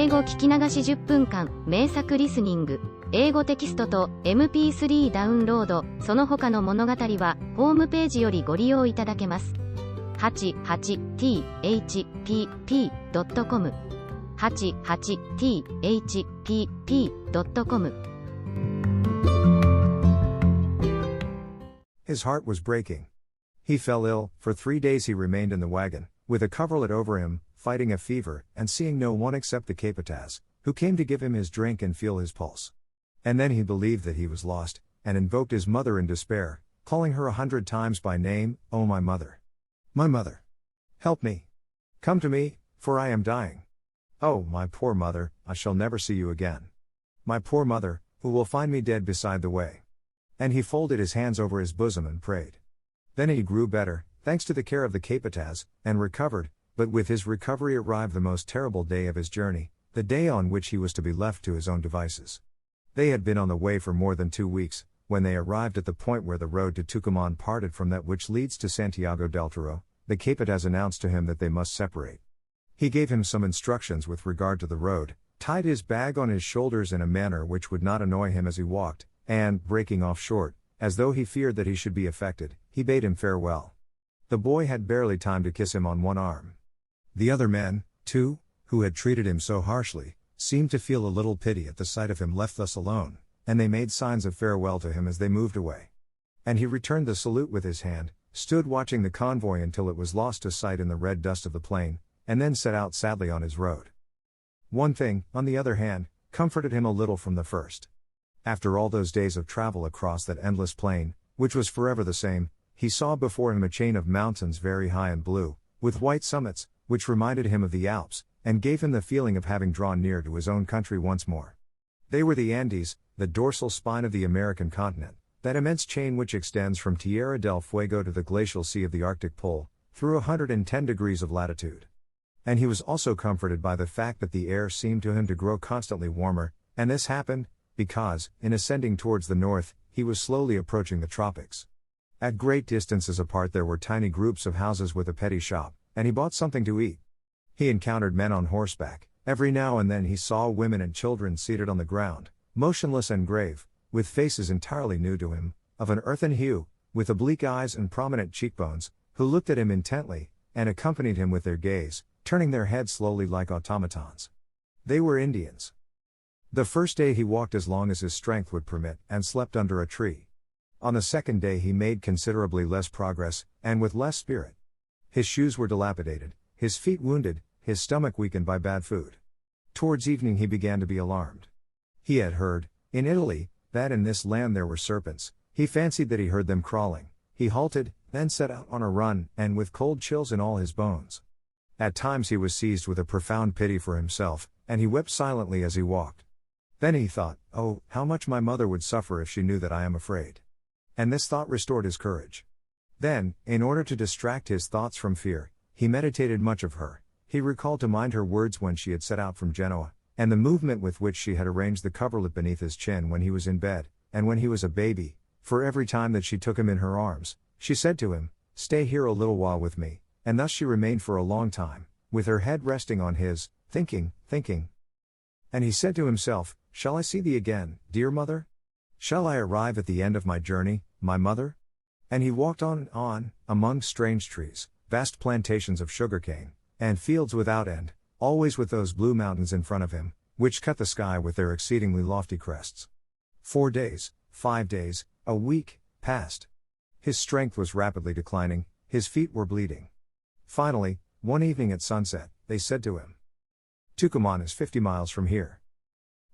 英語聞き流し10分間、名作リスニング、英語テキストと MP3 ダウンロード、その他の物語は、ホームページよりご利用いただけます。88thpp.com 88thpp.com His heart was breaking. He fell ill. For 3 days he remained in the wagon, with a coverlet over him, fighting a fever, and seeing no one except the capataz, who came to give him his drink and feel his pulse. And then he believed that he was lost, and invoked his mother in despair, calling her 100 times by name, "Oh my mother! My mother! Help me! Come to me, for I am dying! Oh, my poor mother, I shall never see you again! My poor mother, who will find me dead beside the way!" And he folded his hands over his bosom and prayed. Then he grew better, thanks to the care of the capataz, and recovered, but with his recovery arrived the most terrible day of his journey, the day on which he was to be left to his own devices. They had been on the way for more than 2 weeks, when they arrived at the point where the road to Tucumán parted from that which leads to Santiago del Toro. The capataz announced to him that they must separate. He gave him some instructions with regard to the road, tied his bag on his shoulders in a manner which would not annoy him as he walked, and, breaking off short, as though he feared that he should be affected, he bade him farewell. The boy had barely time to kiss him on one arm. The other men, too, who had treated him so harshly, seemed to feel a little pity at the sight of him left thus alone, and they made signs of farewell to him as they moved away. And he returned the salute with his hand, stood watching the convoy until it was lost to sight in the red dust of the plain, and then set out sadly on his road. One thing, on the other hand, comforted him a little from the first. After all those days of travel across that endless plain, which was forever the same, he saw before him a chain of mountains very high and blue, with white summits, which reminded him of the Alps, and gave him the feeling of having drawn near to his own country once more. They were the Andes, the dorsal spine of the American continent, that immense chain which extends from Tierra del Fuego to the glacial sea of the Arctic Pole, through 110 degrees of latitude. And he was also comforted by the fact that the air seemed to him to grow constantly warmer, and this happened, because, in ascending towards the north, he was slowly approaching the tropics. At great distances apart there were tiny groups of houses with a petty shop, and he bought something to eat. He encountered men on horseback. Every now and then he saw women and children seated on the ground, motionless and grave, with faces entirely new to him, of an earthen hue, with oblique eyes and prominent cheekbones, who looked at him intently, and accompanied him with their gaze, turning their heads slowly like automatons. They were Indians. The first day he walked as long as his strength would permit, and slept under a tree. On the second day he made considerably less progress, and with less spirit. His shoes were dilapidated, his feet wounded, his stomach weakened by bad food. Towards evening he began to be alarmed. He had heard, in Italy, that in this land there were serpents. He fancied that he heard them crawling. He halted, then set out on a run, and with cold chills in all his bones. At times he was seized with a profound pity for himself, and he wept silently as he walked. Then he thought, "Oh, how much my mother would suffer if she knew that I am afraid." And this thought restored his courage. Then, in order to distract his thoughts from fear, he meditated much of her. He recalled to mind her words when she had set out from Genoa, and the movement with which she had arranged the coverlet beneath his chin when he was in bed, and when he was a baby, for every time that she took him in her arms, she said to him, "Stay here a little while with me," and thus she remained for a long time, with her head resting on his, thinking. And he said to himself, "Shall I see thee again, dear mother? Shall I arrive at the end of my journey, my mother?" And he walked on and on, among strange trees, vast plantations of sugarcane, and fields without end, always with those blue mountains in front of him, which cut the sky with their exceedingly lofty crests. 4 days, 5 days, a week, passed. His strength was rapidly declining, his feet were bleeding. Finally, one evening at sunset, they said to him, "Tucumán is 50 miles from here."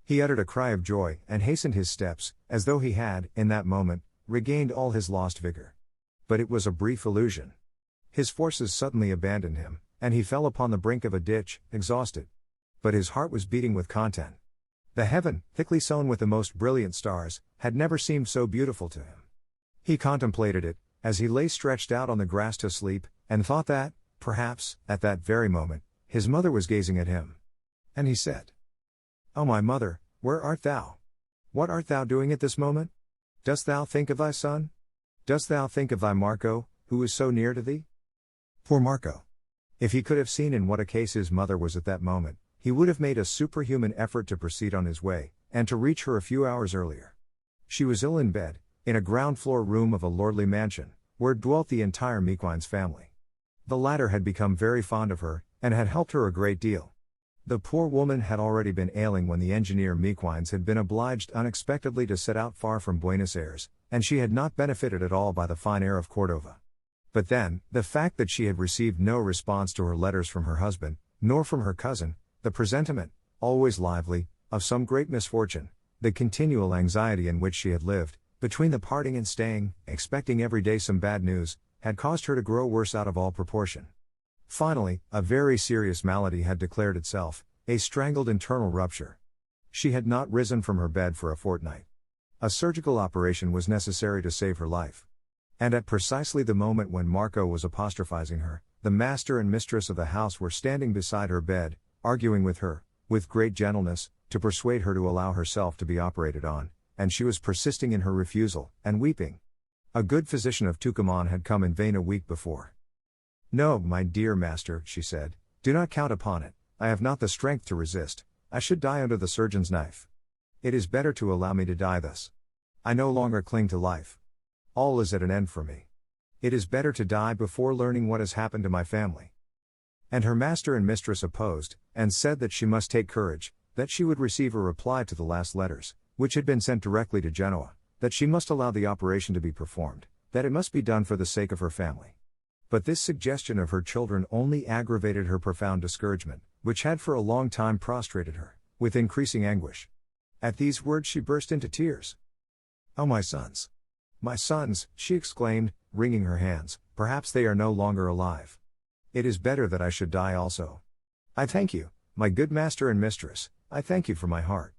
He uttered a cry of joy, and hastened his steps, as though he had, in that moment, regained all his lost vigor. But it was a brief illusion. His forces suddenly abandoned him, and he fell upon the brink of a ditch, exhausted. But his heart was beating with content. The heaven, thickly sown with the most brilliant stars, had never seemed so beautiful to him. He contemplated it, as he lay stretched out on the grass to sleep, and thought that, perhaps, at that very moment, his mother was gazing at him. And he said, "Oh my mother, where art thou? What art thou doing at this moment? Dost thou think of thy son? Dost thou think of thy Marco, who is so near to thee?" Poor Marco! If he could have seen in what a case his mother was at that moment, he would have made a superhuman effort to proceed on his way, and to reach her a few hours earlier. She was ill in bed, in a ground-floor room of a lordly mansion, where dwelt the entire Mequines family. The latter had become very fond of her, and had helped her a great deal. The poor woman had already been ailing when the engineer Mequines had been obliged unexpectedly to set out far from Buenos Aires, and she had not benefited at all by the fine air of Cordova. But then, the fact that she had received no response to her letters from her husband, nor from her cousin, the presentiment, always lively, of some great misfortune, the continual anxiety in which she had lived, between the parting and staying, expecting every day some bad news, had caused her to grow worse out of all proportion. Finally, a very serious malady had declared itself, a strangled internal rupture. She had not risen from her bed for a fortnight. A surgical operation was necessary to save her life. And at precisely the moment when Marco was apostrophizing her, the master and mistress of the house were standing beside her bed, arguing with her, with great gentleness, to persuade her to allow herself to be operated on, and she was persisting in her refusal, and weeping. A good physician of Tucumán had come in vain a week before. "No, my dear master," she said, "do not count upon it, I have not the strength to resist, I should die under the surgeon's knife. It is better to allow me to die thus. I no longer cling to life. All is at an end for me. It is better to die before learning what has happened to my family." And her master and mistress opposed, and said that she must take courage, that she would receive a reply to the last letters, which had been sent directly to Genoa, that she must allow the operation to be performed, that it must be done for the sake of her family. But this suggestion of her children only aggravated her profound discouragement, which had for a long time prostrated her, with increasing anguish. At these words she burst into tears. "Oh, my sons! My sons," she exclaimed, wringing her hands, "perhaps they are no longer alive. It is better that I should die also. I thank you, my good master and mistress, I thank you for my heart.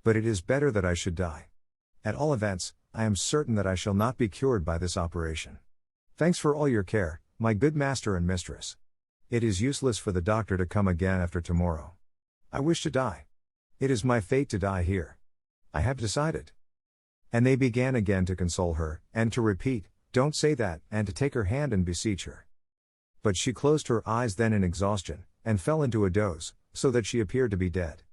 But it is better that I should die. At all events, I am certain that I shall not be cured by this operation. Thanks for all your care, my good master and mistress. It is useless for the doctor to come again after tomorrow. I wish to die. It is my fate to die here. I have decided." And they began again to console her, and to repeat, "Don't say that," and to take her hand and beseech her. But she closed her eyes then in exhaustion, and fell into a doze, so that she appeared to be dead.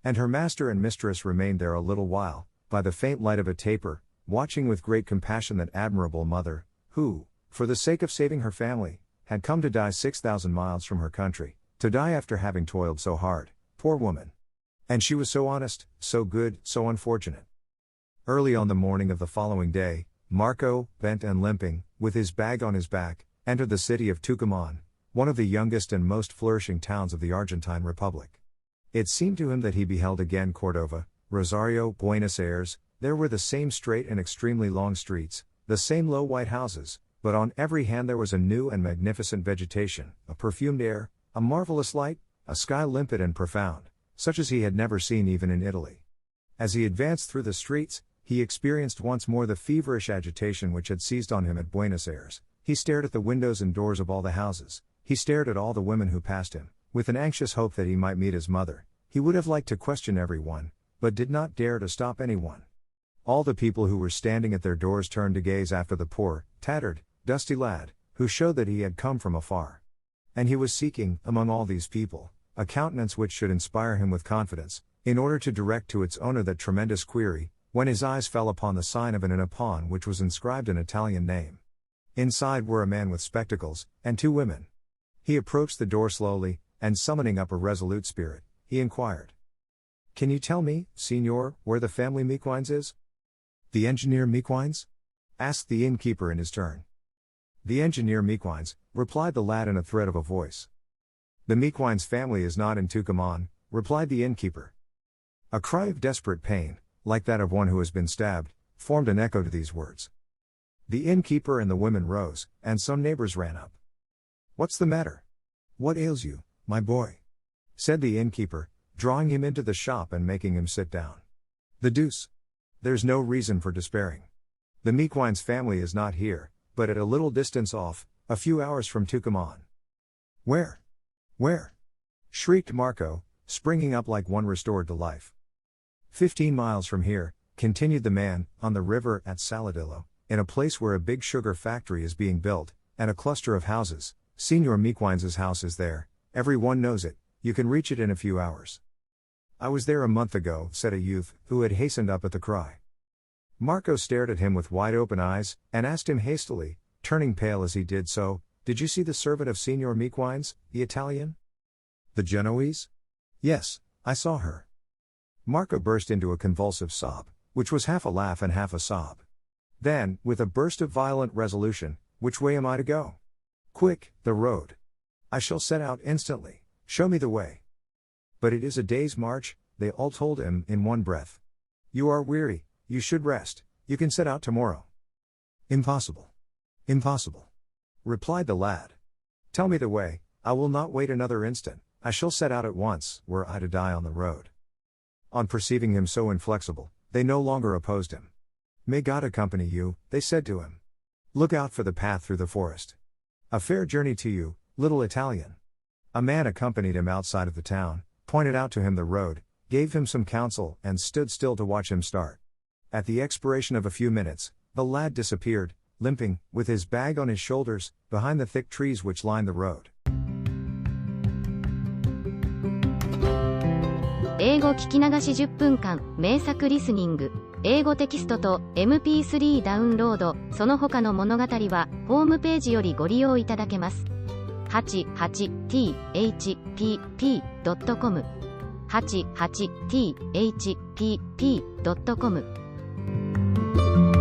And her master and mistress remained there a little while, by the faint light of a taper, watching with great compassion that admirable mother, who, for the sake of saving her family, had come to die 6,000 miles from her country, to die after having toiled so hard, poor woman. And she was so honest, so good, so unfortunate. Early on the morning of the following day, Marco, bent and limping, with his bag on his back, entered the city of Tucumán, one of the youngest and most flourishing towns of the Argentine Republic. It seemed to him that he beheld again Cordova, Rosario, Buenos Aires. There were the same straight and extremely long streets, the same low white houses, but on every hand there was a new and magnificent vegetation, a perfumed air, a marvelous light, a sky limpid and profound, such as he had never seen even in Italy. As he advanced through the streets, he experienced once more the feverish agitation which had seized on him at Buenos Aires. He stared at the windows and doors of all the houses, he stared at all the women who passed him, with an anxious hope that he might meet his mother. He would have liked to question every one, but did not dare to stop anyone. All the people who were standing at their doors turned to gaze after the poor, tattered, dusty lad, who showed that he had come from afar. And he was seeking, among all these people, a countenance which should inspire him with confidence, in order to direct to its owner that tremendous query, when his eyes fell upon the sign of an inn upon which was inscribed an Italian name. Inside were a man with spectacles, and two women. He approached the door slowly, and summoning up a resolute spirit, he inquired, "Can you tell me, Signor, where the family Mequines is?" "The engineer Mequines?" asked the innkeeper in his turn. "The engineer Mequines," replied the lad in a thread of a voice. "The Mequines family is not in Tucumán," replied the innkeeper. A cry of desperate pain, like that of one who has been stabbed, formed an echo to these words. The innkeeper and the women rose, and some neighbors ran up. "What's the matter? What ails you, my boy?" said the innkeeper, drawing him into the shop and making him sit down. "The deuce! There's no reason for despairing. The Mequines family is not here, but at a little distance off, a few hours from Tucumán." "Where? Where?" shrieked Marco, springing up like one restored to life. 15 miles from here," continued the man, "on the river at Saladillo, in a place where a big sugar factory is being built, and a cluster of houses. Signor Mequines's house is there, every one knows it, you can reach it in a few hours. I was there a month ago, said a youth, who had hastened up at the cry. Marco stared at him with wide-open eyes, and asked him hastily, turning pale as he did so, "Did you see the servant of Signor Mequines, the Italian? The Genoese?" "Yes, I saw her." Marco burst into a convulsive sob, which was half a laugh and half a sob. Then, with a burst of violent resolution, "Which way am I to go?" "Quick, the road. I shall set out instantly. Show me the way." "But it is a day's march," they all told him in one breath. "You are weary, you should rest, you can set out tomorrow." "Impossible. Impossible," replied the lad. "Tell me the way, I will not wait another instant, I shall set out at once, were I to die on the road." On perceiving him so inflexible, they no longer opposed him. "May God accompany you," they said to him. "Look out for the path through the forest. A fair journey to you, little Italian." A man accompanied him outside of the town, pointed out to him the road, gave him some counsel, and stood still to watch him start. At the expiration of a few minutes, the lad disappeared, limping, with his bag on his shoulders, behind the thick trees which lined the road. 英語聞き流し10分間、名作リスニング。英語テキストと MP3 ダウンロード、その他の物語は、ホームページよりご利用いただけます。88thpp.com 88thpp.com